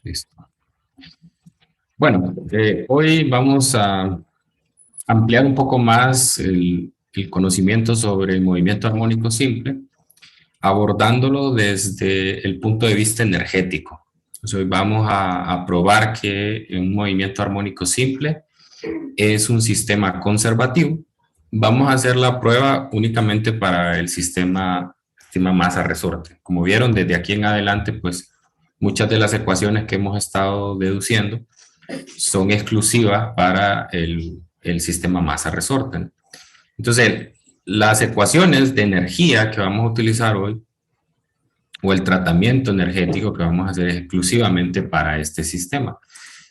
Listo. Bueno, hoy vamos a ampliar un poco más el conocimiento sobre el movimiento armónico simple, abordándolo desde el punto de vista energético. Entonces, hoy vamos a probar que un movimiento armónico simple es un sistema conservativo. Vamos a hacer la prueba únicamente para el sistema masa-resorte. Como vieron, desde aquí en adelante, pues muchas de las ecuaciones que hemos estado deduciendo son exclusivas para el sistema masa-resorte. Entonces, las ecuaciones de energía que vamos a utilizar hoy, o el tratamiento energético que vamos a hacer, es exclusivamente para este sistema.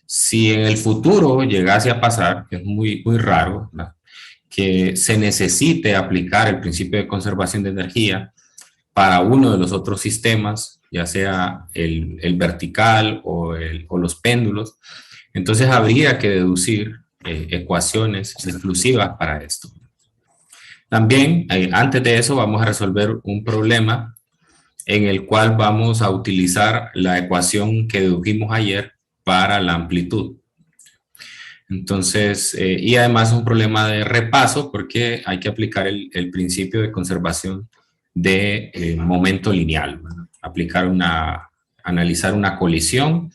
Si en el futuro llegase a pasar, que es muy raro, ¿verdad?, que se necesite aplicar el principio de conservación de energía para uno de los otros sistemas, ya sea el vertical o los péndulos, entonces habría que deducir ecuaciones exclusivas para esto. También, antes de eso, vamos a resolver un problema en el cual vamos a utilizar la ecuación que dedujimos ayer para la amplitud. Entonces, y además es un problema de repaso porque hay que aplicar el principio de conservación de momento lineal, ¿verdad? Analizar una colisión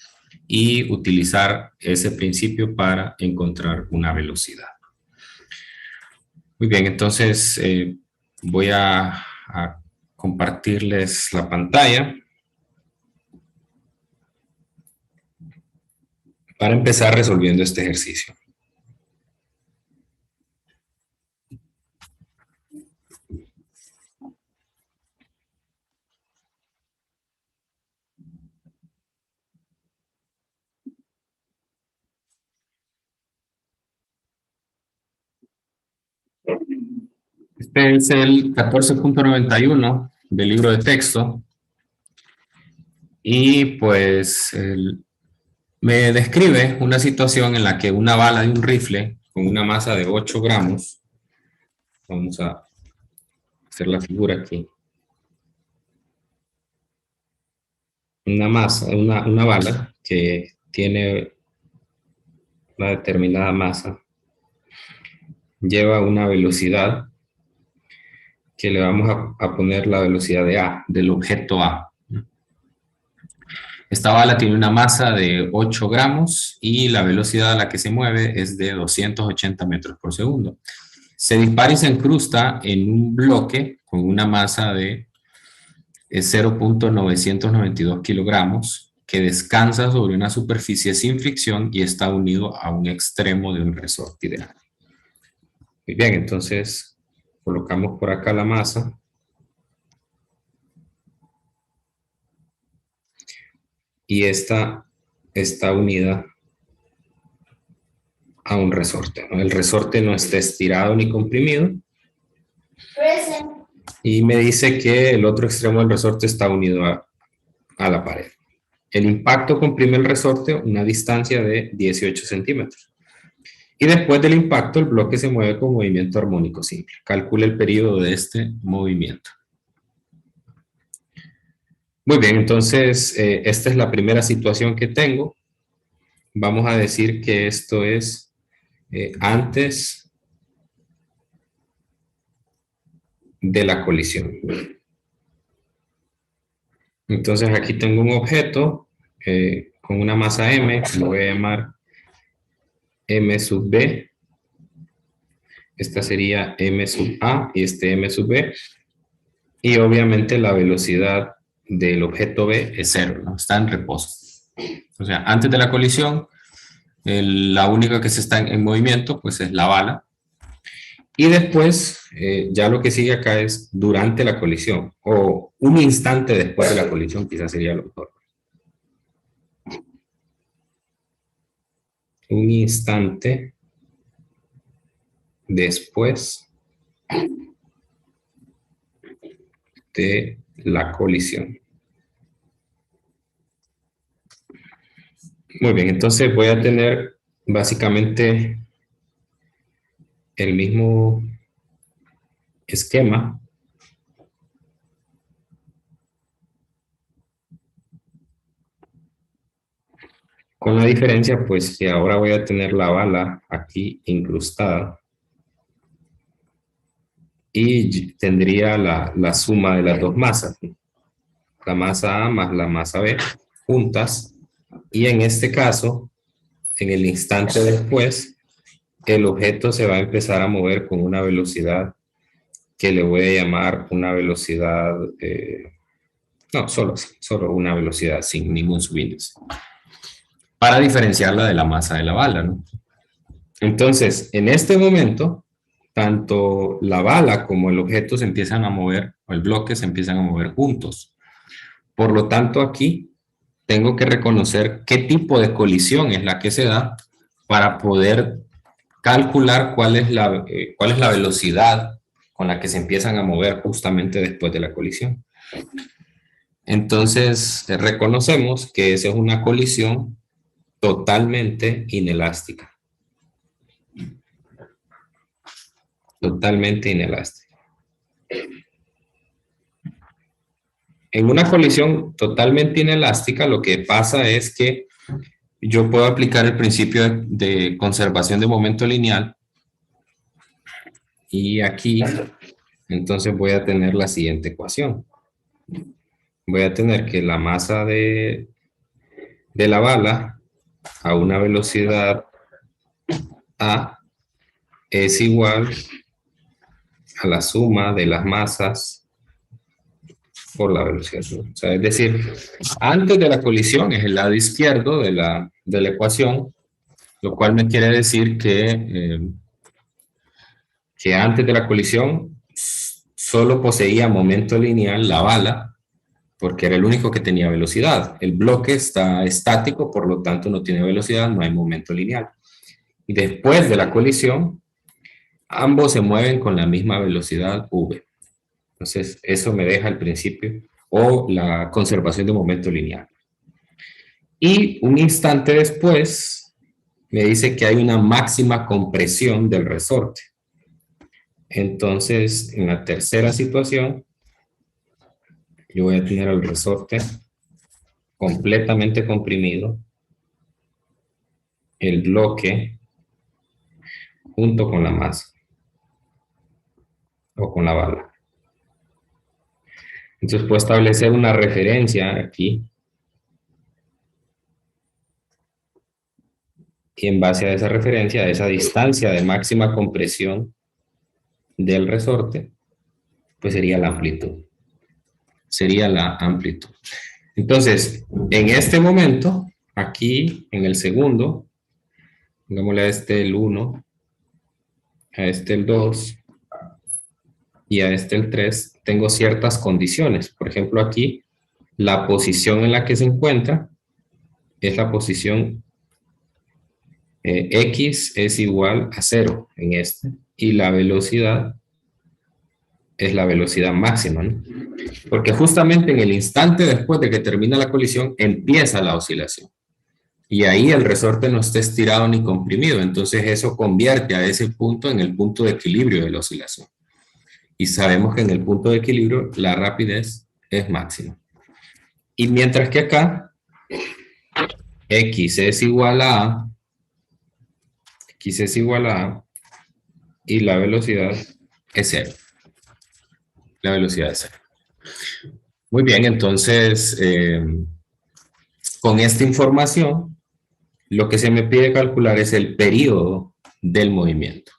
y utilizar ese principio para encontrar una velocidad. Muy bien, entonces voy a compartirles la pantalla para empezar resolviendo este ejercicio. Este es el 14.91 del libro de texto y pues me describe una situación en la que una bala de un rifle con una masa de 8 gramos, vamos a hacer la figura aquí, una bala que tiene una determinada masa, lleva una velocidad que le vamos a poner la velocidad de A, del objeto A. Esta bala tiene una masa de 8 gramos y la velocidad a la que se mueve es de 280 metros por segundo. Se dispara y se incrusta en un bloque con una masa de 0.992 kilogramos que descansa sobre una superficie sin fricción y está unido a un extremo de un resorte ideal. Muy bien, entonces colocamos por acá la masa. Y esta está unida a un resorte, ¿no? El resorte no está estirado ni comprimido. Y me dice que el otro extremo del resorte está unido a la pared. El impacto comprime el resorte a una distancia de 18 centímetros. Y después del impacto, el bloque se mueve con movimiento armónico simple. Calcule el periodo de este movimiento. Muy bien, entonces esta es la primera situación que tengo. Vamos a decir que esto es antes de la colisión. Entonces aquí tengo un objeto con una masa m, lo voy a llamar m sub b. Esta sería m sub a y este m sub b. Y obviamente la velocidad del objeto b es 0, ¿no? Está en reposo. O sea, antes de la colisión, la única que se está en movimiento pues es la bala. Y después, ya lo que sigue acá es durante la colisión, o un instante después de la colisión, quizás sería lo mejor. Un instante después de la colisión. Muy bien, entonces voy a tener básicamente el mismo esquema. Con la diferencia, pues, que ahora voy a tener la bala aquí incrustada y tendría la suma de las dos masas, la masa A más la masa B, juntas, y en este caso, en el instante después, el objeto se va a empezar a mover con una velocidad que le voy a llamar una velocidad, no, solo una velocidad sin ningún subíndice, para diferenciarla de la masa de la bala, ¿no? Entonces, en este momento, tanto la bala como el objeto se empiezan a mover, o el bloque se empiezan a mover juntos. Por lo tanto, aquí tengo que reconocer qué tipo de colisión es la que se da para poder calcular cuál es la velocidad con la que se empiezan a mover justamente después de la colisión. Entonces, reconocemos que esa es una colisión totalmente inelástica. Totalmente inelástica. En una colisión totalmente inelástica, lo que pasa es que yo puedo aplicar el principio de conservación de momento lineal y aquí entonces voy a tener la siguiente ecuación. Voy a tener que la masa de la bala a una velocidad A es igual a la suma de las masas por la velocidad. O sea, es decir, antes de la colisión es el lado izquierdo de la ecuación, lo cual me quiere decir que antes de la colisión solo poseía momento lineal la bala, porque era el único que tenía velocidad. El bloque está estático, por lo tanto no tiene velocidad, no hay momento lineal. Y después de la colisión, ambos se mueven con la misma velocidad v. Entonces, eso me deja el principio o la conservación de momento lineal. Y un instante después, me dice que hay una máxima compresión del resorte. Entonces, en la tercera situación, yo voy a tener el resorte completamente comprimido, el bloque junto con la masa o con la bala. Entonces puedo establecer una referencia aquí y en base a esa referencia, a esa distancia de máxima compresión del resorte, pues sería la amplitud. Sería la amplitud. Entonces, en este momento, aquí en el segundo, pongámosle a este el 1, a este el 2 y a este el 3, tengo ciertas condiciones. Por ejemplo, aquí, la posición en la que se encuentra es la posición X es igual a 0 en este, y la velocidad es la velocidad máxima, ¿no? Porque justamente en el instante después de que termina la colisión, empieza la oscilación. Y ahí el resorte no está estirado ni comprimido, entonces eso convierte a ese punto en el punto de equilibrio de la oscilación. Y sabemos que en el punto de equilibrio la rapidez es máxima. Y mientras que acá, X es igual a A, X es igual a A, y la velocidad es 0. La velocidad es 0. Muy bien, entonces, con esta información, lo que se me pide calcular es el periodo del movimiento.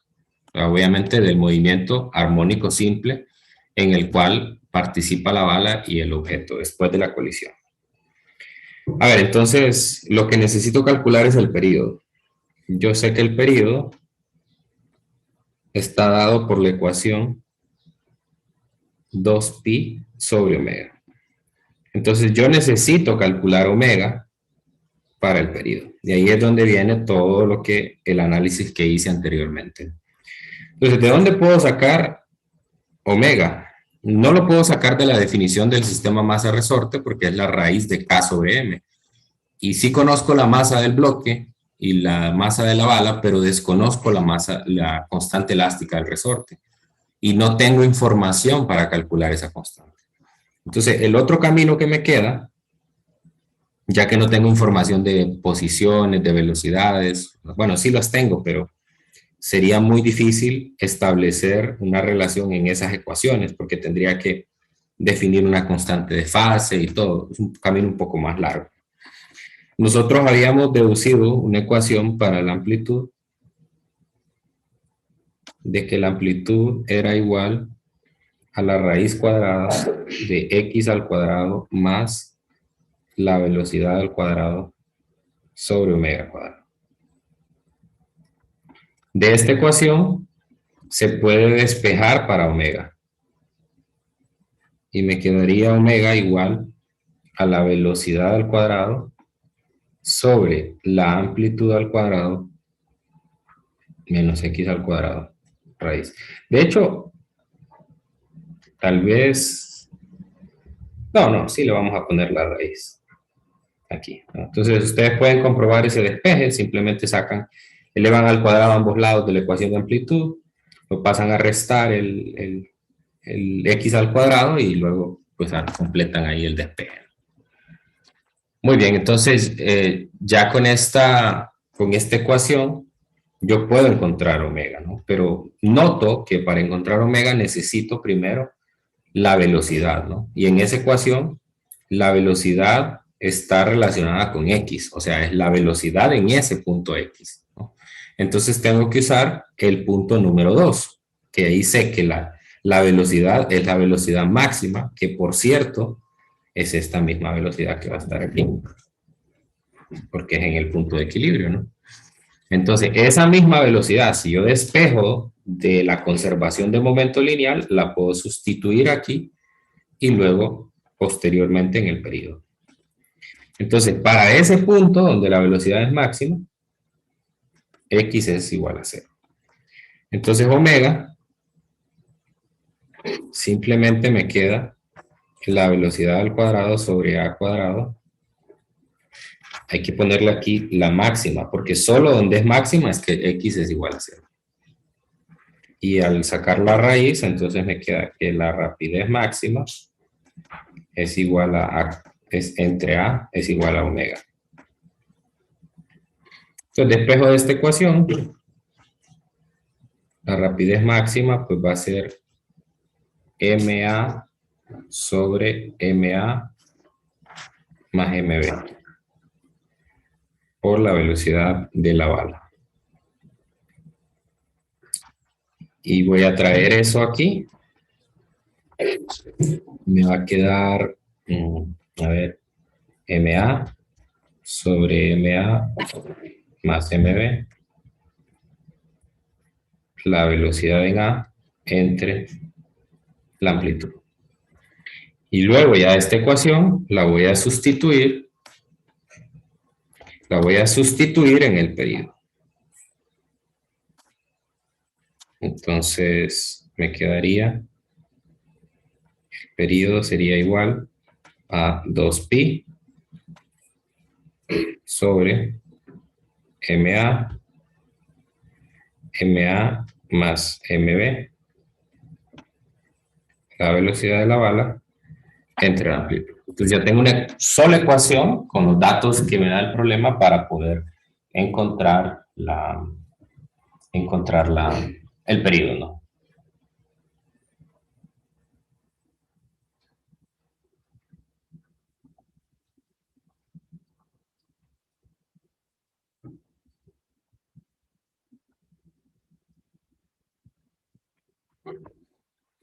Obviamente del movimiento armónico simple en el cual participa la bala y el objeto después de la colisión. A ver, entonces, lo que necesito calcular es el periodo. Yo sé que el periodo está dado por la ecuación 2pi sobre omega. Entonces, yo necesito calcular omega para el periodo. Y ahí es donde viene todo lo que el análisis que hice anteriormente. Entonces, ¿de dónde puedo sacar omega? No lo puedo sacar de la definición del sistema masa-resorte porque es la raíz de K sobre M. Y sí conozco la masa del bloque y la masa de la bala, pero desconozco la constante elástica del resorte. Y no tengo información para calcular esa constante. Entonces, el otro camino que me queda ya que no tengo información de posiciones, de velocidades. Bueno, sí las tengo, pero sería muy difícil establecer una relación en esas ecuaciones, porque tendría que definir una constante de fase y todo. Es un camino un poco más largo. Nosotros habíamos deducido una ecuación para la amplitud, de que la amplitud era igual a la raíz cuadrada de x al cuadrado más la velocidad al cuadrado sobre omega cuadrado. De esta ecuación se puede despejar para omega. Y me quedaría omega igual a la velocidad al cuadrado sobre la amplitud al cuadrado menos x al cuadrado raíz. De hecho, tal vez... No, sí le vamos a poner la raíz aquí, ¿no? Entonces ustedes pueden comprobar ese despeje, simplemente elevan al cuadrado ambos lados de la ecuación de amplitud, lo pasan a restar el x al cuadrado y luego pues completan ahí el despeje. Muy bien, entonces ya con esta ecuación yo puedo encontrar omega, ¿no? Pero noto que para encontrar omega necesito primero la velocidad, ¿no? Y en esa ecuación la velocidad está relacionada con x, o sea, es la velocidad en ese punto x, ¿no? Entonces tengo que usar el punto número 2, que ahí sé que la velocidad es la velocidad máxima, que por cierto es esta misma velocidad que va a estar aquí, porque es en el punto de equilibrio, ¿no? Entonces, esa misma velocidad, si yo despejo de la conservación de momento lineal, la puedo sustituir aquí y luego posteriormente en el periodo. Entonces, para ese punto donde la velocidad es máxima, x es igual a 0. Entonces, omega simplemente me queda la velocidad al cuadrado sobre a cuadrado. Hay que ponerle aquí la máxima, porque solo donde es máxima es que x es igual a 0. Y al sacar la raíz, entonces me queda que la rapidez máxima es igual entre a es igual a omega. Entonces, despejo de esta ecuación, la rapidez máxima pues va a ser ma sobre ma más mb por la velocidad de la bala. Y voy a traer eso aquí. Me va a quedar, a ver, ma sobre ma más mb, la velocidad en a entre la amplitud. Y luego ya esta ecuación la voy a sustituir en el periodo. Entonces me quedaría, el periodo sería igual a 2pi sobre ma más mb, la velocidad de la bala, entre la amplitud. Entonces ya tengo una sola ecuación con los datos que me da el problema para poder encontrar el periodo, ¿no?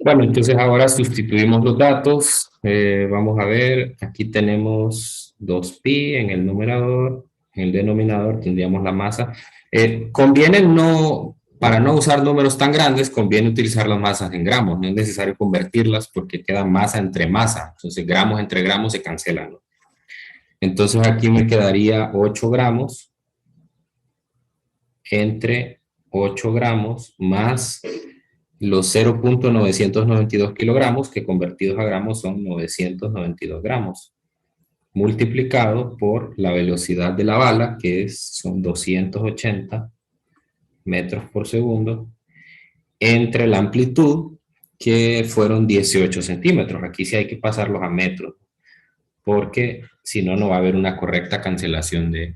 Bueno, entonces ahora sustituimos los datos. Vamos a ver, aquí tenemos 2pi en el numerador, en el denominador tendríamos la masa. Conviene para no usar números tan grandes, conviene utilizar las masas en gramos. No es necesario convertirlas porque queda masa entre masa. Entonces gramos entre gramos se cancelan, ¿no? Entonces aquí me quedaría 8 gramos entre 8 gramos más los 0.992 kilogramos, que convertidos a gramos son 992 gramos, multiplicado por la velocidad de la bala, que son 280 metros por segundo, entre la amplitud, que fueron 18 centímetros. Aquí sí hay que pasarlos a metros. porque si no, no va a haber una correcta cancelación de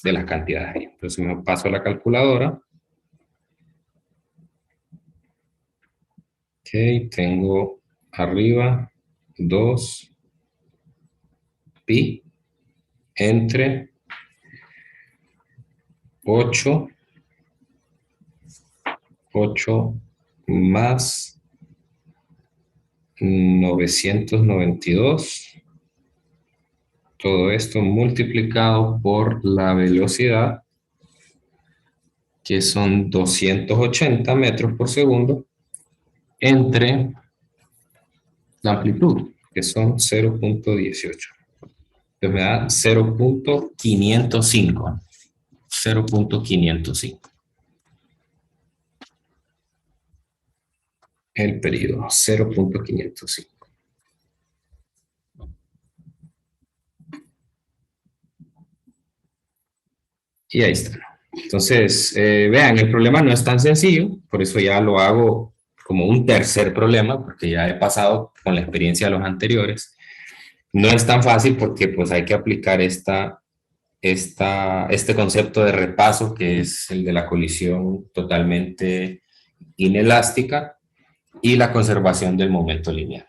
las cantidades. Entonces me paso a la calculadora. Ok, tengo arriba 2 pi entre 8 más 992. Todo esto multiplicado por la velocidad, que son 280 metros por segundo, entre la amplitud, que son 0.18. Entonces me da 0.505. 0.505. El periodo, 0.505. Y ahí está. Entonces, vean, el problema no es tan sencillo, por eso ya lo hago como un tercer problema, porque ya he pasado con la experiencia de los anteriores. No es tan fácil porque pues hay que aplicar este concepto de repaso, que es el de la colisión totalmente inelástica y la conservación del momento lineal.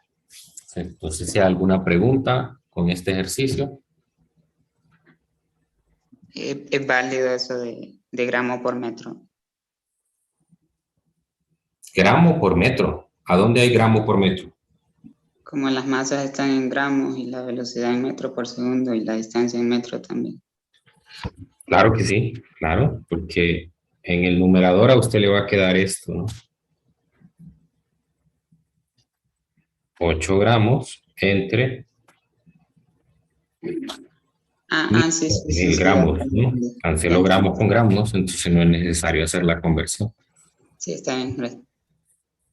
Entonces, si hay alguna pregunta con este ejercicio. ¿Es válido eso de gramo por metro? Gramo por metro. ¿A dónde hay gramo por metro? Como las masas están en gramos y la velocidad en metro por segundo y la distancia en metro también. Claro que sí, claro, porque en el numerador a usted le va a quedar esto, ¿no? 8 gramos entre Sí, sí, sí, 1000 sí, ya gramos, ¿no? entendí. Ya Cancelo entendí. gramos con gramos, entonces no es necesario hacer la conversión. Sí, está bien.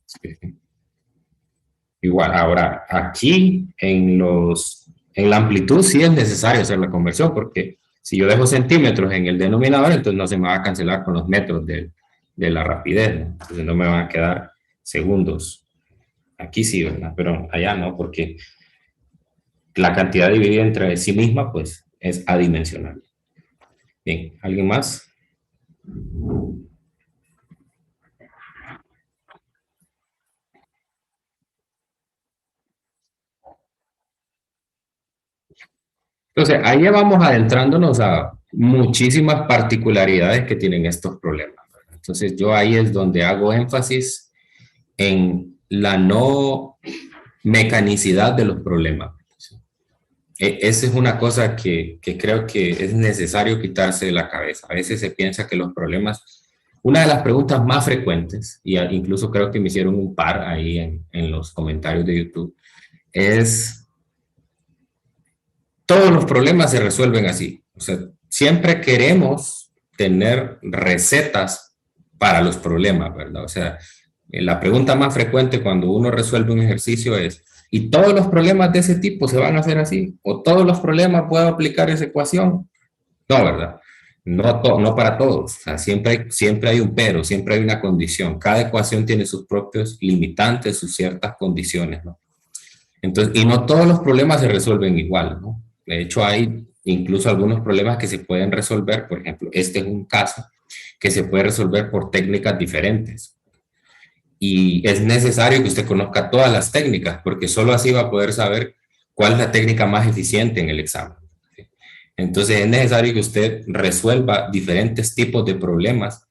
Sí, sí. Igual, ahora, aquí en la amplitud sí es necesario hacer la conversión, porque si yo dejo centímetros en el denominador, entonces no se me va a cancelar con los metros de la rapidez, ¿no? Entonces no me van a quedar segundos. Aquí sí, ¿verdad? Pero allá no, porque la cantidad dividida entre sí misma, pues, es adimensional. Bien, ¿alguien más? Entonces, ahí ya vamos adentrándonos a muchísimas particularidades que tienen estos problemas. Entonces, yo ahí es donde hago énfasis en la no mecanicidad de los problemas. Esa es una cosa que creo que es necesario quitarse de la cabeza. A veces se piensa que los problemas, una de las preguntas más frecuentes, y incluso creo que me hicieron un par ahí en los comentarios de YouTube, es: todos los problemas se resuelven así. O sea, siempre queremos tener recetas para los problemas, ¿verdad? O sea, la pregunta más frecuente cuando uno resuelve un ejercicio es: ¿y todos los problemas de ese tipo se van a hacer así? ¿O todos los problemas puedo aplicar esa ecuación? No, ¿verdad? No, no para todos. O sea, siempre hay un pero, siempre hay una condición. Cada ecuación tiene sus propios limitantes, sus ciertas condiciones, ¿no? Entonces, y no todos los problemas se resuelven igual, ¿no? De hecho, hay incluso algunos problemas que se pueden resolver, por ejemplo, este es un caso que se puede resolver por técnicas diferentes. Y es necesario que usted conozca todas las técnicas, porque solo así va a poder saber cuál es la técnica más eficiente en el examen. Entonces, es necesario que usted resuelva diferentes tipos de problemas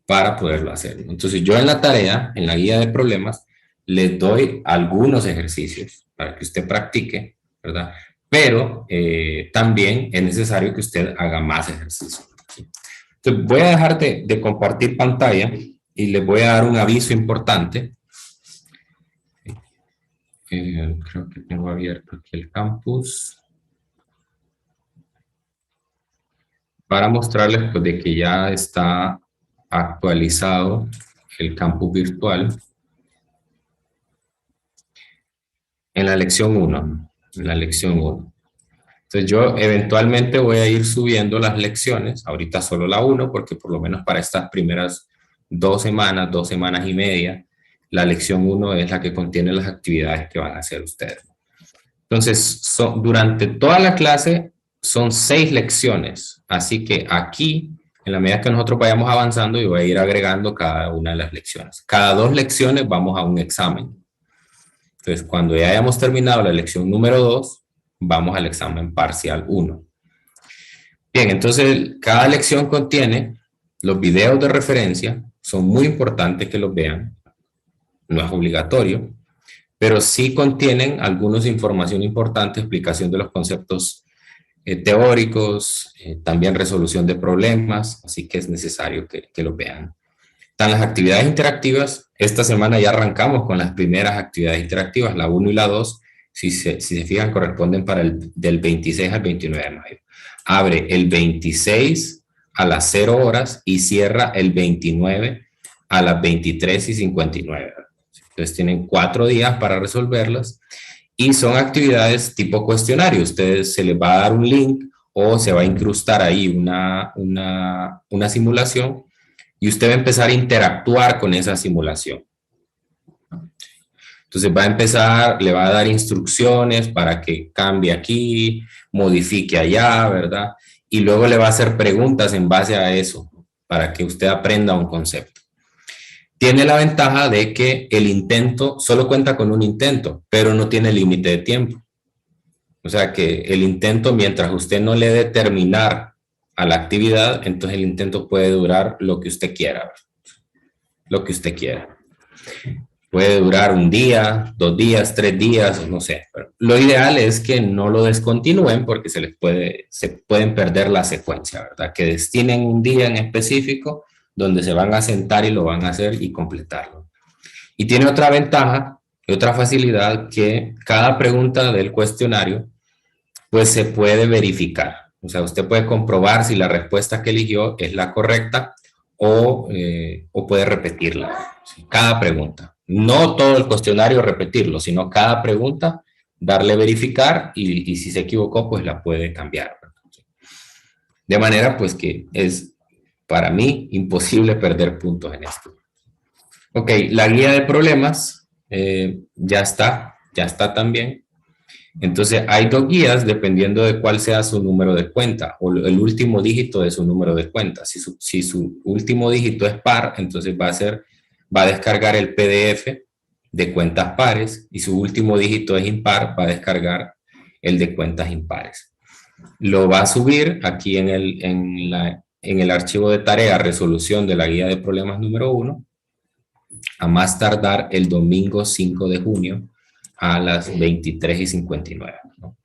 para poderlo hacer. Entonces, yo en la tarea, en la guía de problemas, les doy algunos ejercicios para que usted practique, ¿verdad? Pero también es necesario que usted haga más ejercicios. Entonces, voy a dejar de compartir pantalla y les voy a dar un aviso importante. Creo que tengo abierto aquí el campus para mostrarles pues, de que ya está actualizado el campus virtual en la lección 1. En la lección 1. Entonces yo eventualmente voy a ir subiendo las lecciones, ahorita solo la 1, porque por lo menos para estas primeras 2 semanas y media, la lección 1 es la que contiene las actividades que van a hacer ustedes. Entonces, durante toda la clase son 6 lecciones. Así que aquí, en la medida que nosotros vayamos avanzando, yo voy a ir agregando cada una de las lecciones. Cada 2 lecciones vamos a un examen. Entonces, cuando ya hayamos terminado la lección número 2, vamos al examen parcial 1. Bien, entonces cada lección contiene los videos de referencia. Son muy importantes que los vean. No es obligatorio, pero sí contienen algunas información importante, explicación de los conceptos teóricos, también resolución de problemas, así que es necesario que los vean. Están las actividades interactivas. Esta semana ya arrancamos con las primeras actividades interactivas, la 1 y la 2, si se fijan, corresponden para del 26 al 29 de mayo. Abre el 26 a las 0 horas y cierra el 29 a las 23:59. Entonces tienen 4 días para resolverlas y son actividades tipo cuestionario. Ustedes se les va a dar un link o se va a incrustar ahí una simulación y usted va a empezar a interactuar con esa simulación. Entonces va a empezar, le va a dar instrucciones para que cambie aquí, modifique allá, ¿verdad? Y luego le va a hacer preguntas en base a eso, para que usted aprenda un concepto. Tiene la ventaja de que el intento solo cuenta con un intento, pero no tiene límite de tiempo. O sea que el intento, mientras usted no le dé terminar a la actividad, entonces el intento puede durar lo que usted quiera. Lo que usted quiera. Puede durar 1 día, 2 días, 3 días, no sé. Pero lo ideal es que no lo descontinúen porque se pueden perder la secuencia, ¿verdad? Que destinen un día en específico donde se van a sentar y lo van a hacer y completarlo. Y tiene otra ventaja y otra facilidad, que cada pregunta del cuestionario pues se puede verificar. O sea, usted puede comprobar si la respuesta que eligió es la correcta o puede repetirla. Cada pregunta. No todo el cuestionario repetirlo, sino cada pregunta darle verificar y si se equivocó, pues la puede cambiar. De manera pues que es para mí imposible perder puntos en esto. Ok, la guía de problemas ya está también. Entonces hay 2 guías dependiendo de cuál sea su número de cuenta o el último dígito de su número de cuenta. Si su último dígito es par, entonces va a descargar el PDF de cuentas pares, y su último dígito es impar, va a descargar el de cuentas impares. Lo va a subir aquí en el archivo de tarea resolución de la guía de problemas número 1 a más tardar el domingo 5 de junio a las 23:59, ¿no?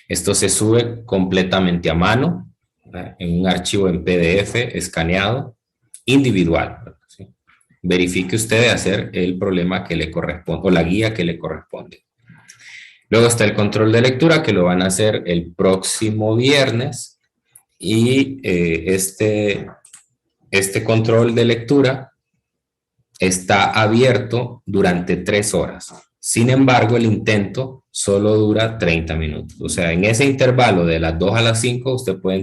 Esto se sube completamente a mano, ¿verdad? En un archivo en PDF escaneado individual, ¿sí? Verifique usted de hacer el problema que le corresponde o la guía que le corresponde. Luego está el control de lectura, que lo van a hacer el próximo viernes, y este control de lectura está abierto durante 3 horas. Sin embargo, el intento solo dura 30 minutos. O sea, en ese intervalo de las 2 a las 5 usted puede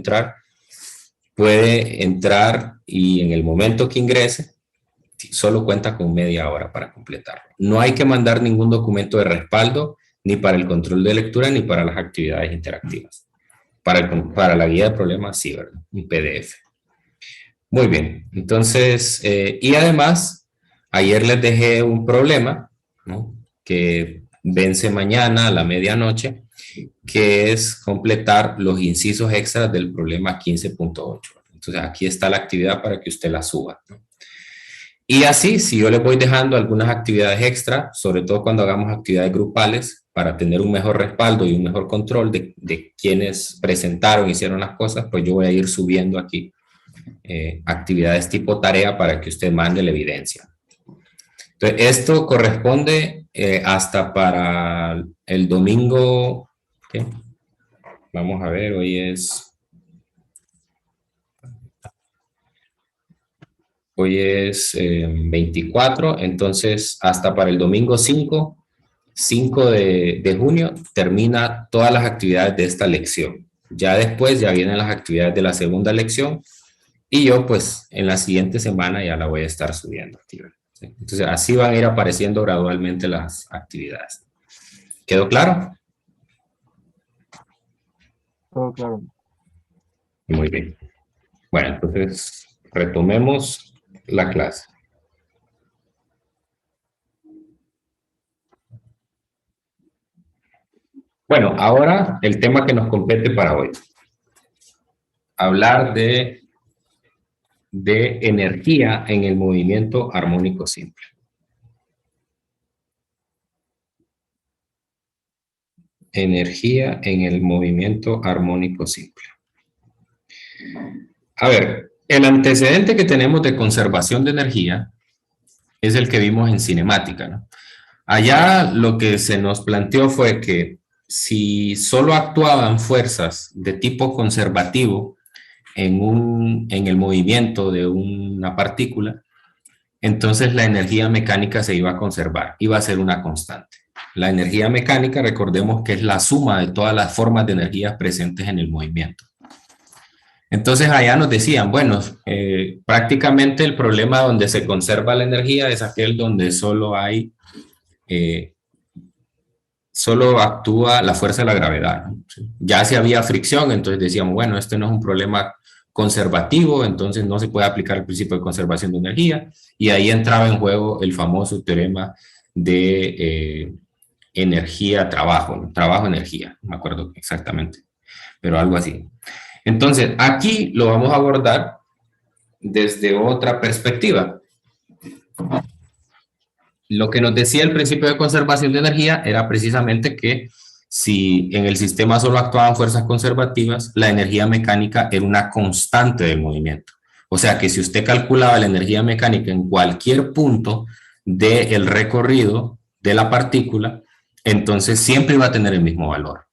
entrar y en el momento que ingrese, solo cuenta con media hora para completarlo. No hay que mandar ningún documento de respaldo, ni para el control de lectura, ni para las actividades interactivas. Para la guía de problemas, sí, ¿verdad? Un PDF. Muy bien, entonces, y además, ayer les dejé un problema, ¿no?, que vence mañana a la medianoche, que es completar los incisos extras del problema 15.8. Entonces, aquí está la actividad para que usted la suba, ¿no? Y así, si yo les voy dejando algunas actividades extra, sobre todo cuando hagamos actividades grupales, para tener un mejor respaldo y un mejor control de quienes presentaron, hicieron las cosas, pues yo voy a ir subiendo aquí actividades tipo tarea para que usted mande la evidencia. Entonces, esto corresponde hasta para el domingo, ¿qué? Vamos a ver, hoy es 24, entonces hasta para el domingo 5 de junio termina todas las actividades de esta lección. Ya después ya vienen las actividades de la segunda lección y yo pues en la siguiente semana ya la voy a estar subiendo. ¿Sí? Entonces así van a ir apareciendo gradualmente las actividades. ¿Quedó claro? todo claro. Muy bien. Bueno, entonces retomemos la clase. Bueno, ahora el tema que nos compete para hoy. Hablar de energía en el movimiento armónico simple. Energía en el movimiento armónico simple. A ver, el antecedente que tenemos de conservación de energía es el que vimos en cinemática, ¿no? Allá lo que se nos planteó fue que si solo actuaban fuerzas de tipo conservativo en el movimiento de una partícula, entonces la energía mecánica se iba a conservar, iba a ser una constante. La energía mecánica, recordemos que es la suma de todas las formas de energía presentes en el movimiento. Entonces allá nos decían, bueno, prácticamente el problema donde se conserva la energía es aquel donde solo actúa la fuerza de la gravedad, ¿no? Ya si había fricción, entonces decíamos, bueno, este no es un problema conservativo, entonces no se puede aplicar el principio de conservación de energía, y ahí entraba en juego el famoso teorema de energía-trabajo, ¿no? Trabajo-energía, no me acuerdo exactamente, pero algo así. Entonces, aquí lo vamos a abordar desde otra perspectiva. Lo que nos decía el principio de conservación de energía era precisamente que si en el sistema solo actuaban fuerzas conservativas, la energía mecánica era una constante de movimiento. O sea que si usted calculaba la energía mecánica en cualquier punto del recorrido de la partícula, entonces siempre iba a tener el mismo valor.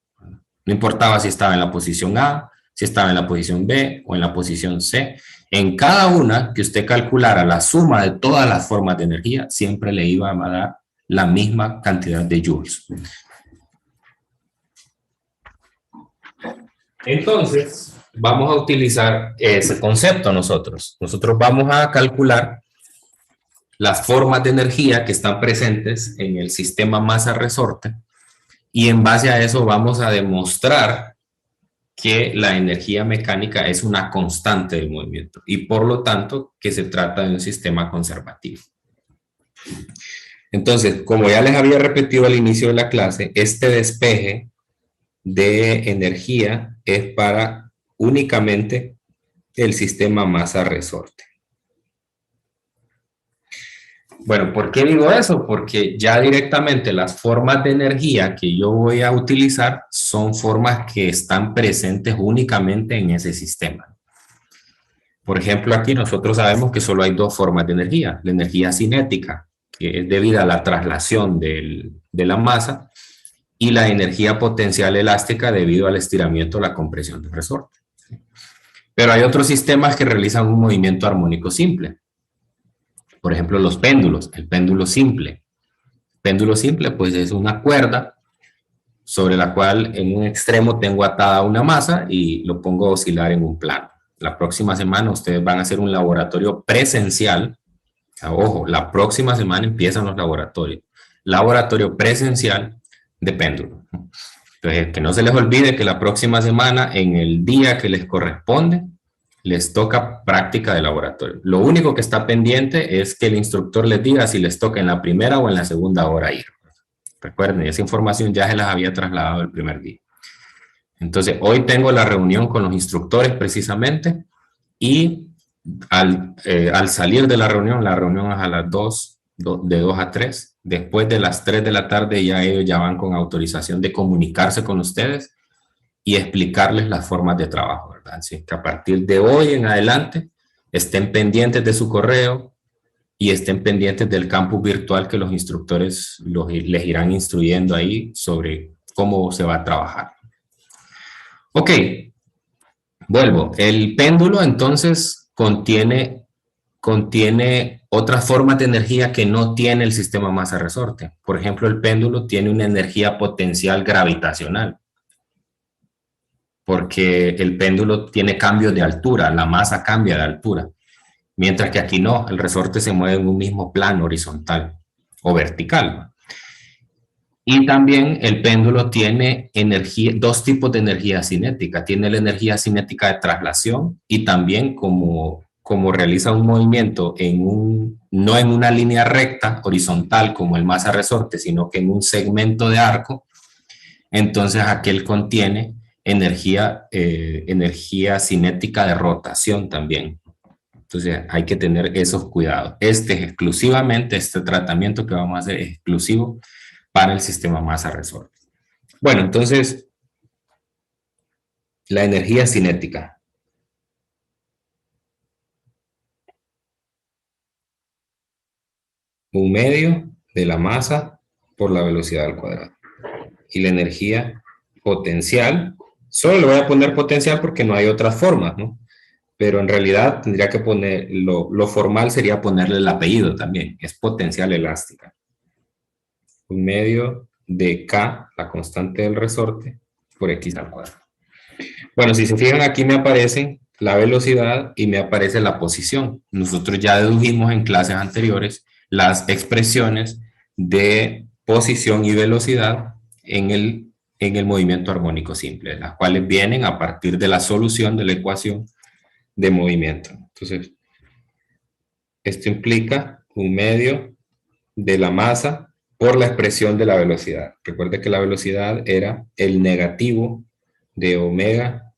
No importaba si estaba en la posición A, si estaba en la posición B o en la posición C. En cada una que usted calculara la suma de todas las formas de energía, siempre le iba a dar la misma cantidad de joules. Entonces, vamos a utilizar ese concepto nosotros. Nosotros vamos a calcular las formas de energía que están presentes en el sistema masa-resorte y en base a eso vamos a demostrar que la energía mecánica es una constante del movimiento y por lo tanto que se trata de un sistema conservativo. Entonces, como ya les había repetido al inicio de la clase, este despeje de energía es para únicamente el sistema masa-resorte. Bueno, ¿por qué digo eso? Porque ya directamente las formas de energía que yo voy a utilizar son formas que están presentes únicamente en ese sistema. Por ejemplo, aquí nosotros sabemos que solo hay dos formas de energía. La energía cinética, que es debida a la traslación de la masa, y la energía potencial elástica debido al estiramiento o la compresión del resorte. Pero hay otros sistemas que realizan un movimiento armónico simple. Por ejemplo, los péndulos, el péndulo simple. El péndulo simple, pues, es una cuerda sobre la cual en un extremo tengo atada una masa y lo pongo a oscilar en un plano. La próxima semana ustedes van a hacer un laboratorio presencial. Ojo, la próxima semana empiezan los laboratorios. Laboratorio presencial de péndulo. Entonces, que no se les olvide que la próxima semana, en el día que les corresponde, les toca práctica de laboratorio. Lo único que está pendiente es que el instructor les diga si les toca en la primera o en la segunda hora ir. Recuerden, esa información ya se las había trasladado el primer día. Entonces, hoy tengo la reunión con los instructores precisamente y al salir de la reunión es a las 2, de 2 a 3. Después de las 3 de la tarde ya ellos ya van con autorización de comunicarse con ustedes y explicarles las formas de trabajo, ¿verdad? Así que a partir de hoy en adelante estén pendientes de su correo y estén pendientes del campus virtual que los instructores les irán instruyendo ahí sobre cómo se va a trabajar. Ok, vuelvo. El péndulo entonces contiene otras formas de energía que no tiene el sistema masa-resorte. Por ejemplo, el péndulo tiene una energía potencial gravitacional, porque el péndulo tiene cambios de altura, la masa cambia de altura, mientras que aquí no, el resorte se mueve en un mismo plano horizontal o vertical. Y también el péndulo tiene energía, dos tipos de energía cinética. Tiene la energía cinética de traslación y también como realiza un movimiento no en una línea recta, horizontal, como el masa resorte, sino que en un segmento de arco, entonces aquel contiene energía cinética de rotación también. Entonces hay que tener esos cuidados. Este tratamiento que vamos a hacer es exclusivo para el sistema masa resorte. Bueno, entonces, la energía cinética. Un medio de la masa por la velocidad al cuadrado. Y la energía potencial, solo le voy a poner potencial porque no hay otras formas, ¿no? Pero en realidad tendría que poner, lo formal sería ponerle el apellido también, es potencial elástica. Un medio de K, la constante del resorte, por X al cuadrado. Bueno, si se fijan aquí me aparecen la velocidad y me aparece la posición. Nosotros ya dedujimos en clases anteriores las expresiones de posición y velocidad en el movimiento armónico simple, las cuales vienen a partir de la solución de la ecuación de movimiento. Entonces, esto implica un medio de la masa por la expresión de la velocidad. Recuerde que la velocidad era el negativo de omega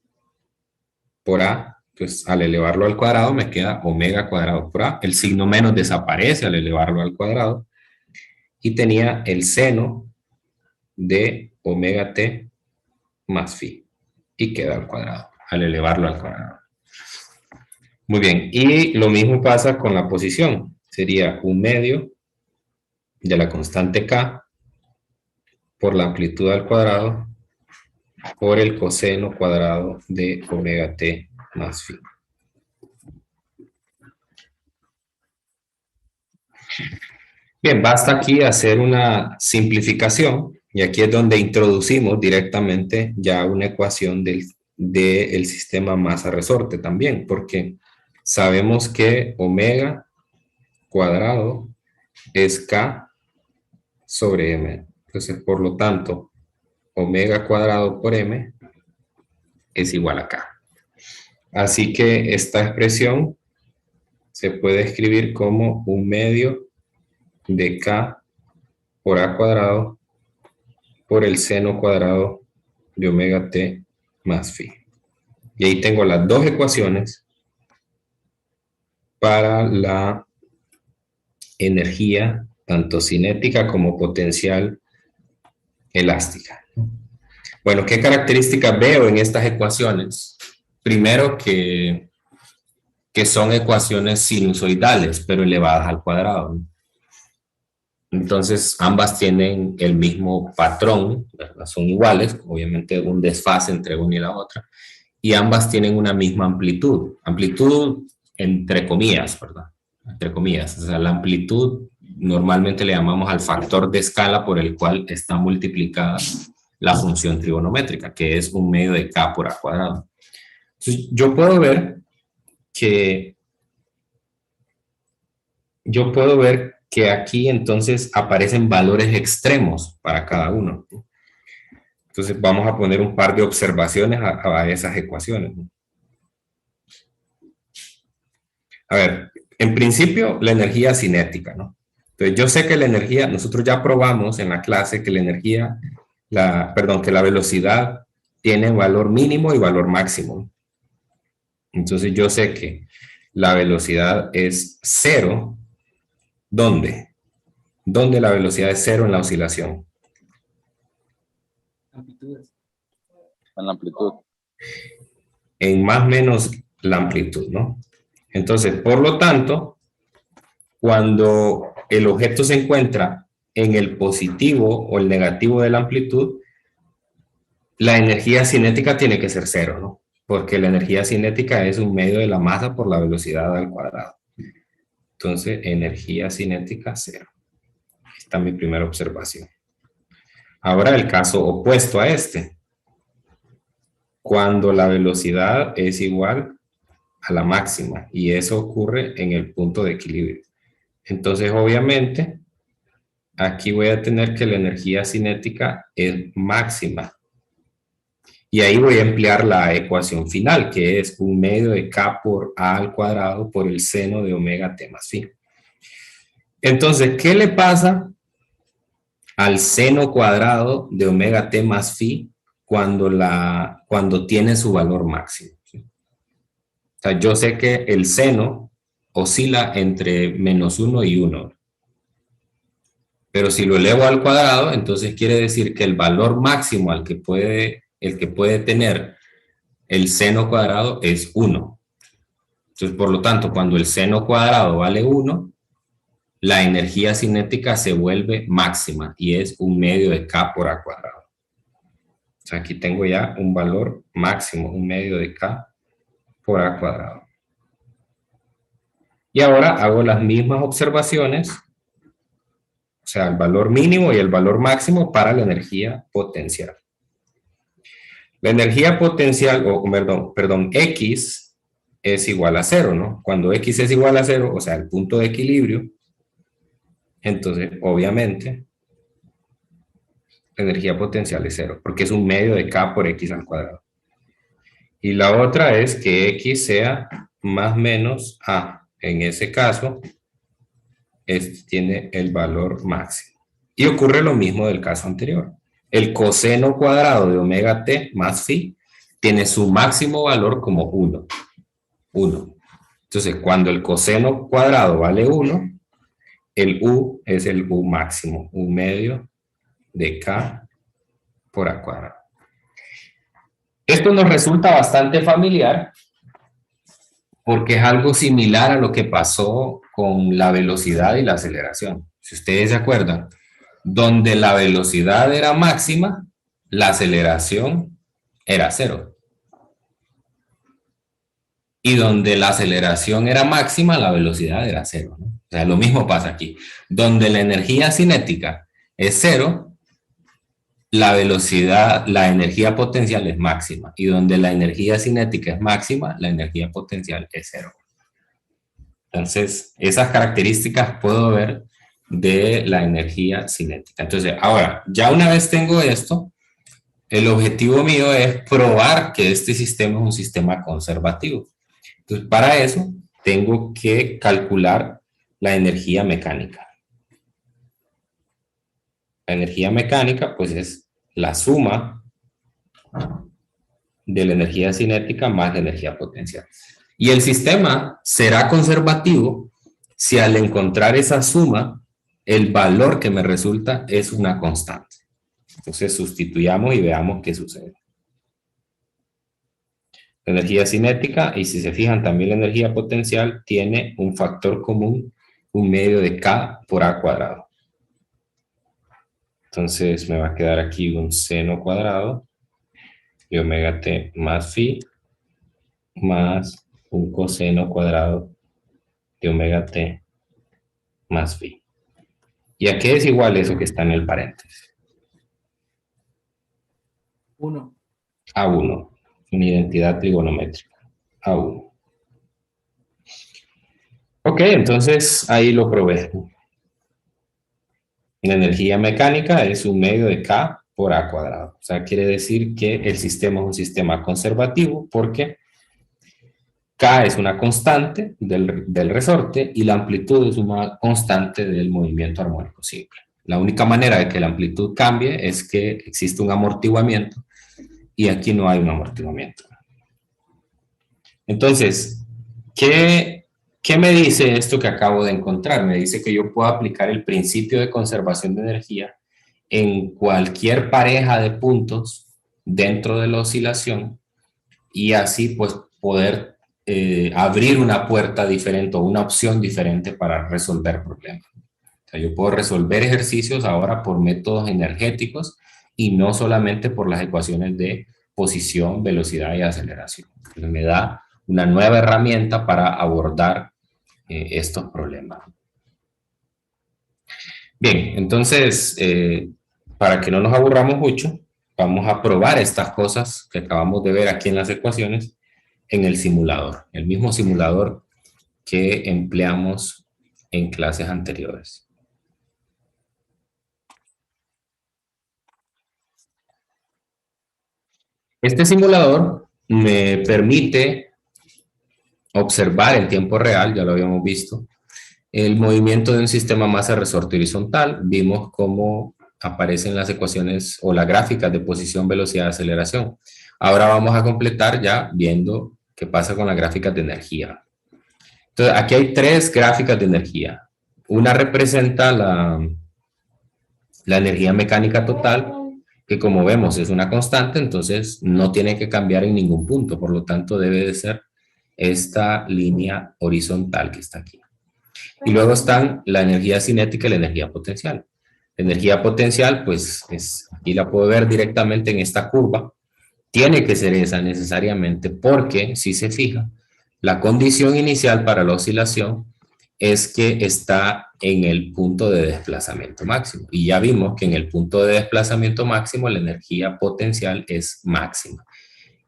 por A, pues al elevarlo al cuadrado me queda omega cuadrado por A. El signo menos desaparece al elevarlo al cuadrado. Y tenía el seno de omega t más phi. Y queda al cuadrado, al elevarlo al cuadrado. Muy bien, y lo mismo pasa con la posición. Sería un medio de la constante K por la amplitud al cuadrado por el coseno cuadrado de omega t más phi. Bien, basta aquí hacer una simplificación y aquí es donde introducimos directamente ya una ecuación del sistema masa-resorte también, porque sabemos que omega cuadrado es K sobre M. Entonces, por lo tanto, omega cuadrado por M es igual a K. Así que esta expresión se puede escribir como un medio de K por A cuadrado por el seno cuadrado de omega t más phi. Y ahí tengo las dos ecuaciones para la energía, tanto cinética como potencial elástica. Bueno, ¿qué características veo en estas ecuaciones? Primero que son ecuaciones sinusoidales, pero elevadas al cuadrado. Entonces, ambas tienen el mismo patrón, son iguales, obviamente un desfase entre una y la otra, y ambas tienen una misma amplitud. Amplitud entre comillas, ¿verdad? Entre comillas. O sea, la amplitud normalmente le llamamos al factor de escala por el cual está multiplicada la función trigonométrica, que es un medio de K por A cuadrado. Entonces, yo puedo ver que aquí entonces aparecen valores extremos para cada uno. Entonces vamos a poner un par de observaciones a esas ecuaciones. A ver, en principio la energía cinética, ¿no? Entonces yo sé que la energía, nosotros ya probamos en la clase que la energía, que la velocidad tiene valor mínimo y valor máximo. Entonces yo sé que la velocidad es cero. ¿Dónde? ¿Dónde la velocidad es cero en la oscilación? Amplitudes. En la amplitud. En más o menos la amplitud, ¿no? Entonces, por lo tanto, cuando el objeto se encuentra en el positivo o el negativo de la amplitud, la energía cinética tiene que ser cero, ¿no? Porque la energía cinética es un medio de la masa por la velocidad al cuadrado. Entonces, energía cinética cero. Esta es mi primera observación. Ahora el caso opuesto a este. Cuando la velocidad es igual a la máxima y eso ocurre en el punto de equilibrio. Entonces, obviamente, aquí voy a tener que la energía cinética es máxima. Y ahí voy a emplear la ecuación final, que es 1/2 de K por A al cuadrado por el seno de omega T más phi. Entonces, ¿qué le pasa al seno cuadrado de omega T más phi cuando tiene su valor máximo? O sea, yo sé que el seno oscila entre -1 y 1. Pero si lo elevo al cuadrado, entonces quiere decir que el valor máximo el que puede tener el seno cuadrado es 1. Entonces, por lo tanto, cuando el seno cuadrado vale 1, la energía cinética se vuelve máxima y es 1/2 de K por A cuadrado. O sea, aquí tengo ya un valor máximo, 1/2 de K por A cuadrado. Y ahora hago las mismas observaciones, o sea, el valor mínimo y el valor máximo para la energía potencial. La energía potencial, perdón, X es igual a 0, ¿no? Cuando X es igual a 0, o sea, el punto de equilibrio, entonces, obviamente, la energía potencial es 0, porque es 1/2 de K por X al cuadrado. Y la otra es que X sea más o menos A. En ese caso, tiene el valor máximo. Y ocurre lo mismo del caso anterior. El coseno cuadrado de omega T más phi tiene su máximo valor como 1. Entonces, cuando el coseno cuadrado vale 1, el U es el U máximo, 1/2 de K por A cuadrado. Esto nos resulta bastante familiar porque es algo similar a lo que pasó con la velocidad y la aceleración. Si ustedes se acuerdan, donde la velocidad era máxima, la aceleración era 0. Y donde la aceleración era máxima, la velocidad era 0, ¿no? O sea, lo mismo pasa aquí. Donde la energía cinética es 0, la velocidad, la energía potencial es máxima. Y donde la energía cinética es máxima, la energía potencial es 0. Entonces, esas características puedo ver de la energía cinética. Entonces, ahora, ya una vez tengo esto, el objetivo mío es probar que este sistema es un sistema conservativo. Entonces, para eso, tengo que calcular la energía mecánica. La energía mecánica, pues, es la suma de la energía cinética más la energía potencial. Y el sistema será conservativo si al encontrar esa suma, el valor que me resulta es una constante. Entonces, sustituyamos y veamos qué sucede. La energía cinética, y si se fijan también la energía potencial, tiene un factor común, 1/2 de K por A cuadrado. Entonces me va a quedar aquí un seno cuadrado de omega T más phi más un coseno cuadrado de omega T más phi. ¿Y a qué es igual eso que está en el paréntesis? 1. A 1, una identidad trigonométrica. A 1. Ok, entonces ahí lo probé. La energía mecánica es 1/2 de K por A cuadrado. O sea, quiere decir que el sistema es un sistema conservativo porque K es una constante del resorte y la amplitud es una constante del movimiento armónico simple. La única manera de que la amplitud cambie es que existe un amortiguamiento y aquí no hay un amortiguamiento. Entonces, ¿qué me dice esto que acabo de encontrar? Me dice que yo puedo aplicar el principio de conservación de energía en cualquier pareja de puntos dentro de la oscilación y así pues poder abrir una puerta diferente o una opción diferente para resolver problemas. O sea, yo puedo resolver ejercicios ahora por métodos energéticos y no solamente por las ecuaciones de posición, velocidad y aceleración. Entonces me da una nueva herramienta para abordar estos problemas. Bien, entonces, para que no nos aburramos mucho, vamos a probar estas cosas que acabamos de ver aquí en las ecuaciones en el simulador, el mismo simulador que empleamos en clases anteriores. Este simulador me permite observar en tiempo real, ya lo habíamos visto, el movimiento de un sistema masa-resorte horizontal. Vimos cómo aparecen las ecuaciones o las gráficas de posición, velocidad, aceleración. Ahora vamos a completar ya viendo qué pasa con las gráficas de energía. Entonces, aquí hay 3 gráficas de energía. Una representa la energía mecánica total, que como vemos es una constante, entonces no tiene que cambiar en ningún punto, por lo tanto debe de ser esta línea horizontal que está aquí. Y luego están la energía cinética y la energía potencial. La energía potencial, pues, aquí la puedo ver directamente en esta curva. Tiene que ser esa necesariamente porque, si se fija, la condición inicial para la oscilación es que está en el punto de desplazamiento máximo. Y ya vimos que en el punto de desplazamiento máximo la energía potencial es máxima.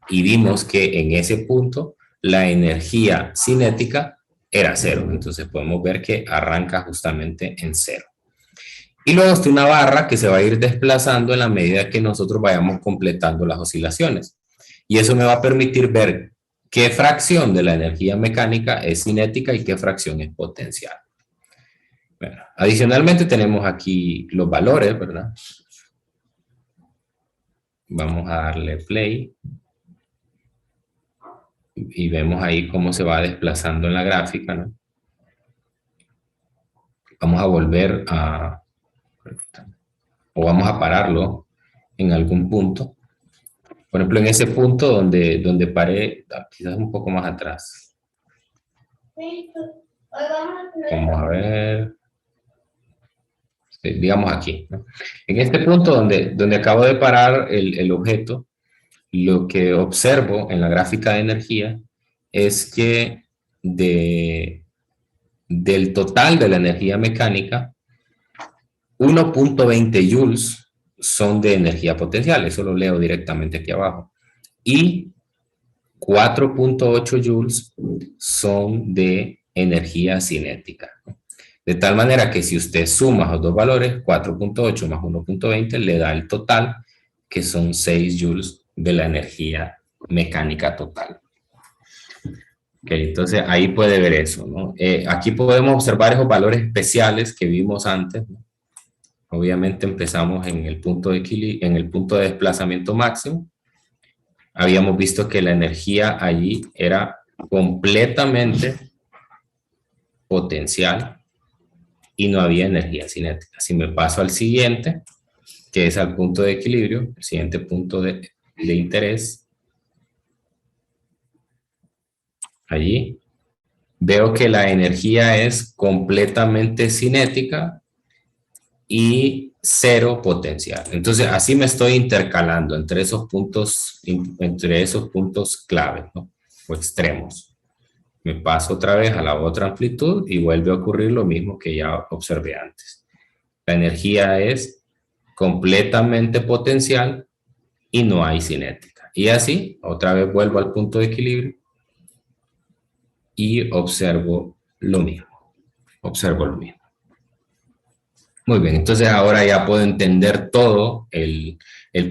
Y vimos que en ese punto la energía cinética era 0. Entonces podemos ver que arranca justamente en 0. Y luego está una barra que se va a ir desplazando en la medida que nosotros vayamos completando las oscilaciones. Y eso me va a permitir ver qué fracción de la energía mecánica es cinética y qué fracción es potencial. Bueno, adicionalmente tenemos aquí los valores, ¿verdad? Vamos a darle play. Y vemos ahí cómo se va desplazando en la gráfica, ¿no? Vamos a volver a... o vamos a pararlo en algún punto. Por ejemplo, en ese punto donde paré, quizás un poco más atrás. Vamos a ver. Digamos aquí, ¿no? En este punto donde acabo de parar el objeto, lo que observo en la gráfica de energía es que del total de la energía mecánica, 1.20 joules son de energía potencial, eso lo leo directamente aquí abajo, y 4.8 joules son de energía cinética. De tal manera que si usted suma los dos valores, 4.8 más 1.20, le da el total, que son 6 joules de la energía mecánica total. Okay, entonces ahí puede ver eso, ¿no? Aquí podemos observar esos valores especiales que vimos antes, ¿no? Obviamente empezamos en el punto de equilibrio, en el punto de desplazamiento máximo. Habíamos visto que la energía allí era completamente potencial y no había energía cinética. Si me paso al siguiente, que es al punto de equilibrio, el siguiente punto de interés, allí veo que la energía es completamente cinética y 0 potencial. Entonces así me estoy intercalando entre esos puntos clave, ¿no? O extremos. Me paso otra vez a la otra amplitud y vuelve a ocurrir lo mismo que ya observé antes. La energía es completamente potencial y no hay cinética. Y así, otra vez vuelvo al punto de equilibrio y observo lo mismo. Muy bien, entonces ahora ya puedo entender todo el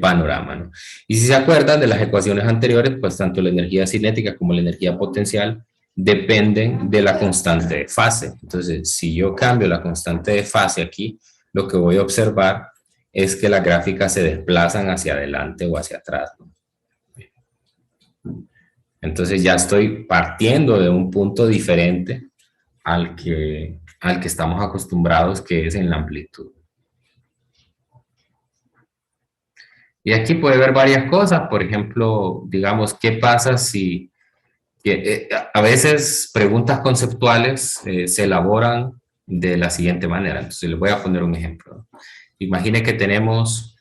panorama, ¿no? Y si se acuerdan de las ecuaciones anteriores, pues tanto la energía cinética como la energía potencial dependen de la constante de fase. Entonces, si yo cambio la constante de fase aquí, lo que voy a observar es que las gráficas se desplazan hacia adelante o hacia atrás, ¿no? Entonces ya estoy partiendo de un punto diferente al que estamos acostumbrados, que es en la amplitud. Y aquí puede ver varias cosas, por ejemplo, digamos, ¿qué pasa si... a veces preguntas conceptuales se elaboran de la siguiente manera. Entonces les voy a poner un ejemplo. Imagine que tenemos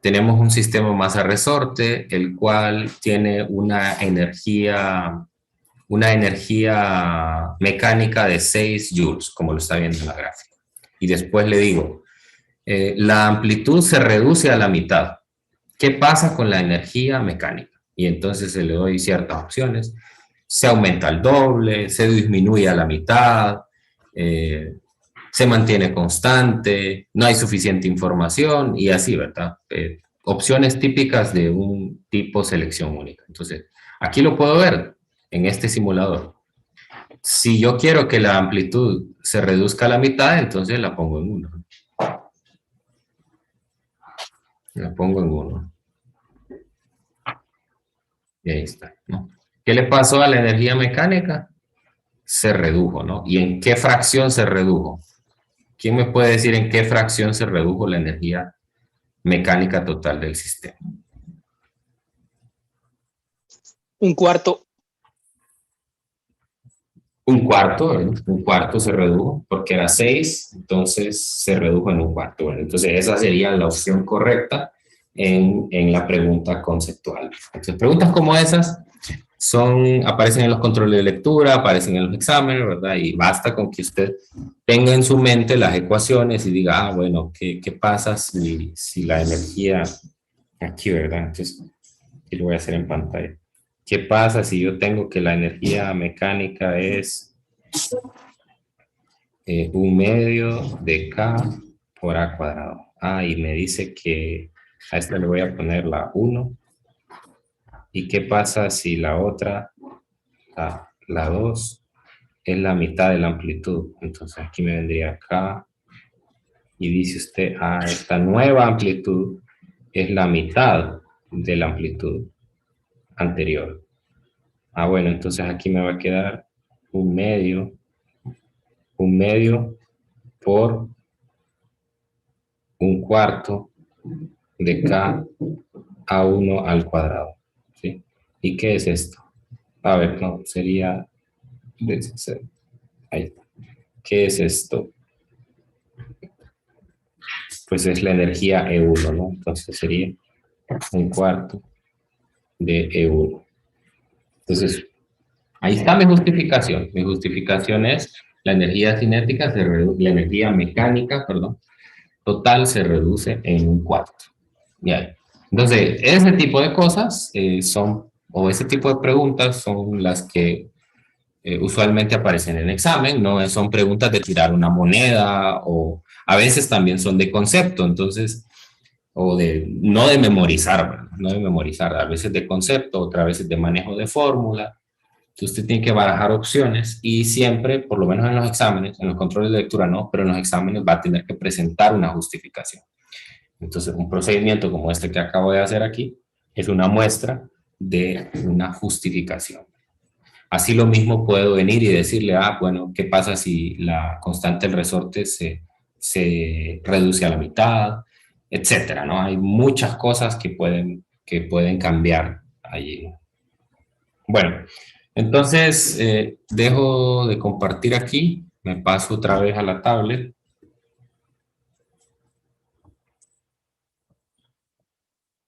un sistema masa-resorte, el cual tiene una energía mecánica de 6 joules, como lo está viendo en la gráfica. Y después le digo, la amplitud se reduce a la mitad. ¿Qué pasa con la energía mecánica? Y entonces se le doy ciertas opciones. Se aumenta al doble, se disminuye a la mitad, se mantiene constante, no hay suficiente información y así, ¿verdad? opciones típicas de un tipo selección única. Entonces, aquí lo puedo ver en este simulador. Si yo quiero que la amplitud se reduzca a la mitad, entonces la pongo en 1. La pongo en 1. Y ahí está, ¿no? ¿Qué le pasó a la energía mecánica? Se redujo, ¿no? ¿Y en qué fracción se redujo? ¿Quién me puede decir en qué fracción se redujo la energía mecánica total del sistema? Un cuarto. Un cuarto, ¿verdad? Un cuarto se redujo, porque era 6, entonces se redujo en un cuarto. Bueno, entonces esa sería la opción correcta en la pregunta conceptual. Entonces, preguntas como esas aparecen en los controles de lectura, aparecen en los exámenes, ¿verdad? Y basta con que usted tenga en su mente las ecuaciones y diga, bueno, ¿qué pasa si la energía, aquí, ¿verdad? Entonces, aquí lo voy a hacer en pantalla. ¿Qué pasa si yo tengo que la energía mecánica es 1/2 de K por A cuadrado? Y me dice que a esta le voy a poner la 1. ¿Y qué pasa si la otra, la 2, es la mitad de la amplitud? Entonces aquí me vendría K y dice usted, esta nueva amplitud es la mitad de la amplitud anterior. Bueno, entonces aquí me va a quedar 1/2 por 1/4 de K a 1 al cuadrado, ¿sí? ¿Y qué es esto? A ver, no, sería... Ahí está. ¿Qué es esto? Pues es la energía E1, ¿no? Entonces sería 1/4 de E1. Entonces, ahí está mi justificación. Mi justificación es la energía cinética, la energía mecánica, perdón, total se reduce en 1/4. Ya. Entonces, ese tipo de cosas o ese tipo de preguntas son las que usualmente aparecen en examen, no son preguntas de tirar una moneda, o a veces también son de concepto, entonces, o no de memorizar, ¿verdad? No de memorizar, a veces de concepto, otras veces de manejo de fórmula. Entonces usted tiene que barajar opciones y siempre, por lo menos en los exámenes, en los controles de lectura no, pero en los exámenes va a tener que presentar una justificación. Entonces, un procedimiento como este que acabo de hacer aquí es una muestra de una justificación. Así lo mismo puedo venir y decirle, bueno, ¿qué pasa si la constante del resorte se reduce a la mitad? Etcétera, ¿no? Hay muchas cosas que pueden cambiar allí. Bueno, entonces dejo de compartir aquí, me paso otra vez a la tablet.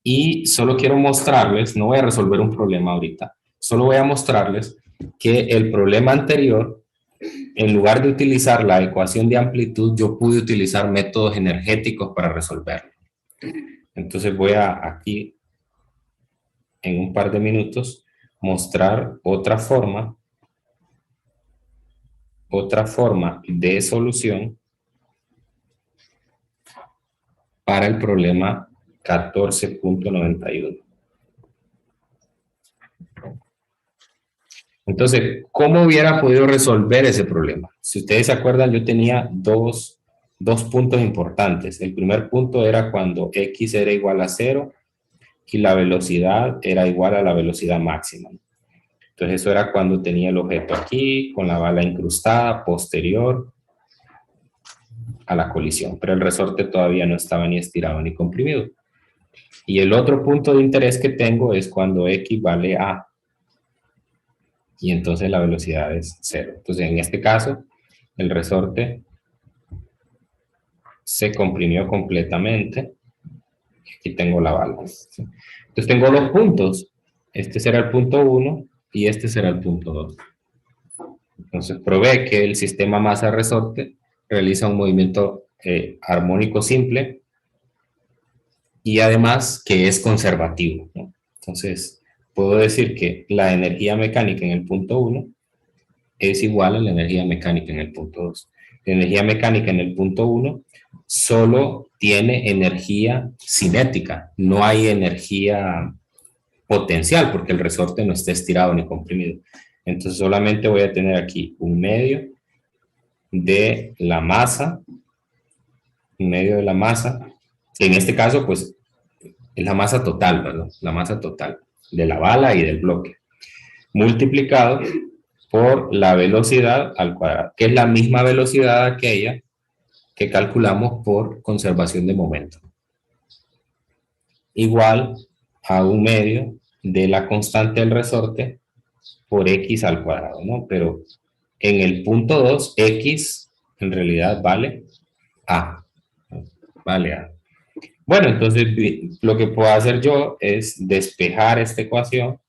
Y solo quiero mostrarles, no voy a resolver un problema ahorita, solo voy a mostrarles que el problema anterior, en lugar de utilizar la ecuación de amplitud, yo pude utilizar métodos energéticos para resolverlo. Entonces voy a aquí, en un par de minutos, mostrar otra forma de solución para el problema 14.91. Entonces, ¿cómo hubiera podido resolver ese problema? Si ustedes se acuerdan, yo tenía dos puntos importantes. El primer punto era cuando x era igual a 0 y la velocidad era igual a la velocidad máxima. Entonces, eso era cuando tenía el objeto aquí, con la bala incrustada, posterior a la colisión. Pero el resorte todavía no estaba ni estirado ni comprimido. Y el otro punto de interés que tengo es cuando x vale a. Y entonces la velocidad es 0. Entonces, en este caso, el resorte se comprimió completamente. Aquí tengo la bala. Entonces, tengo dos puntos. Este será el punto 1 y este será el punto 2. Entonces, probé que el sistema masa-resorte realiza un movimiento armónico simple y además que es conservativo, ¿no? Entonces, puedo decir que la energía mecánica en el punto 1 es igual a la energía mecánica en el punto 2. energía mecánica en el punto 1, solo tiene energía cinética, no hay energía potencial porque el resorte no está estirado ni comprimido. Entonces solamente voy a tener aquí un medio de la masa, en medio de la masa, que en este caso pues es la masa total, ¿verdad? La masa total de la bala y del bloque, multiplicado por la velocidad al cuadrado, que es la misma velocidad aquella que calculamos por conservación de momento, igual a un medio de la constante del resorte por x al cuadrado, ¿no? Pero en el punto 2, x en realidad vale a. Vale a. Bueno, entonces lo que puedo hacer yo es despejar esta ecuación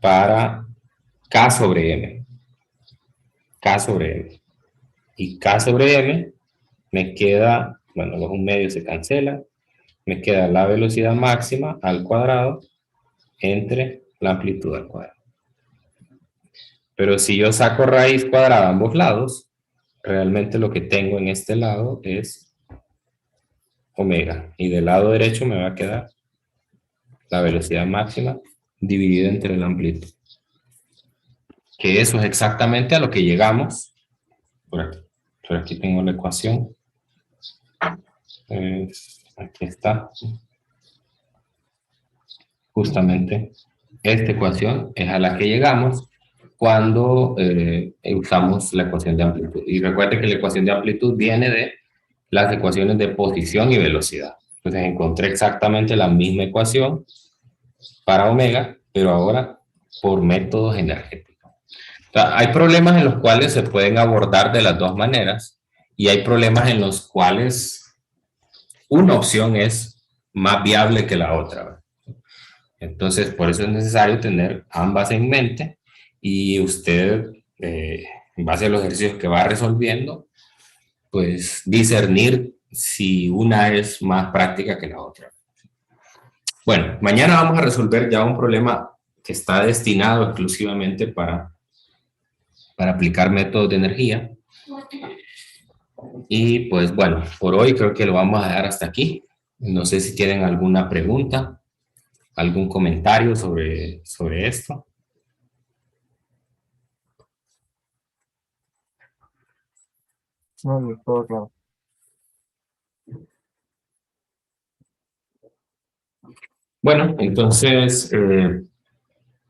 para k sobre m. K sobre m. Y k sobre m me queda, bueno, los un medio se cancelan, me queda la velocidad máxima al cuadrado entre la amplitud al cuadrado. Pero si yo saco raíz cuadrada a ambos lados, realmente lo que tengo en este lado es omega. Y del lado derecho me va a quedar la velocidad máxima dividida entre la amplitud. Que eso es exactamente a lo que llegamos. Por aquí tengo la ecuación. Aquí está. Justamente esta ecuación es a la que llegamos cuando usamos la ecuación de amplitud. Y recuerde que la ecuación de amplitud viene de las ecuaciones de posición y velocidad. Entonces encontré exactamente la misma ecuación para omega, pero ahora por métodos energéticos. O sea, hay problemas en los cuales se pueden abordar de las dos maneras y hay problemas en los cuales una opción es más viable que la otra, ¿verdad? Entonces, por eso es necesario tener ambas en mente y usted, en base a los ejercicios que va resolviendo, pues discernir si una es más práctica que la otra. Bueno, mañana vamos a resolver ya un problema que está destinado exclusivamente para aplicar métodos de energía. Y pues bueno, por hoy creo que lo vamos a dejar hasta aquí. No sé si tienen alguna pregunta, algún comentario sobre esto. No, todo claro. Bueno, entonces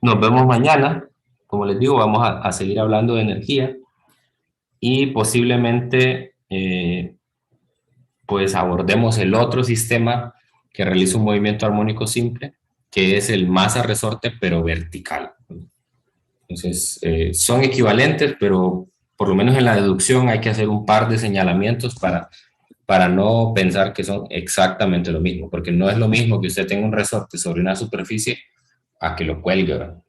nos vemos mañana. Como les digo, vamos a seguir hablando de energía y posiblemente pues abordemos el otro sistema que realiza un movimiento armónico simple, que es el masa-resorte, pero vertical. Entonces, son equivalentes, pero por lo menos en la deducción hay que hacer un par de señalamientos para no pensar que son exactamente lo mismo, porque no es lo mismo que usted tenga un resorte sobre una superficie a que lo cuelgue, ¿verdad?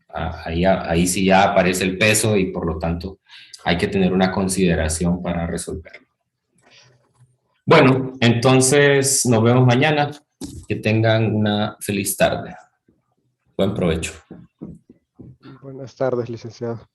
Ahí sí ya aparece el peso y por lo tanto hay que tener una consideración para resolverlo. Bueno, entonces nos vemos mañana. Que tengan una feliz tarde. Buen provecho. Buenas tardes, licenciado.